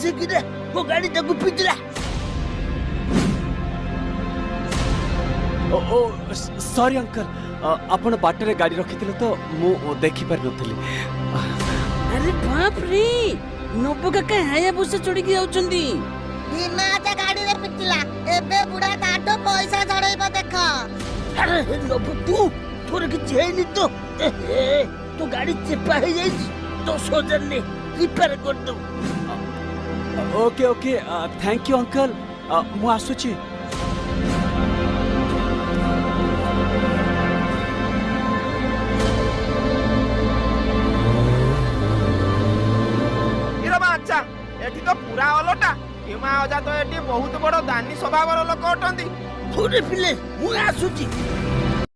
ଆସିକିନା ମୋ ଗାଡିଟାକୁ ପିଟିଲା। ओ sorry uncle आपण बाटर गाड़ी रखिथिले तो मु देखि पार नथली। अरे बाप रे नबु काका हायाबुसा चढ़ी जाउछंदी। भीमा आजा गाड़ी रे पिटिला एबे बुढ़ा ताटो पैसा झड़ेबो देख। अरे नबु तोर कि चेनी तो तो गाड़ी चेपा हो जाई 10,000 ने रिपेयर कर दो। Okay okay thank you uncle मु आसुची। अच्छा एठी तो पूरा अलटा भीमा अजा तो एठी बहुत बड़ दानी स्वभावर लोक अटंती। थोड़े पिले मु आसुची।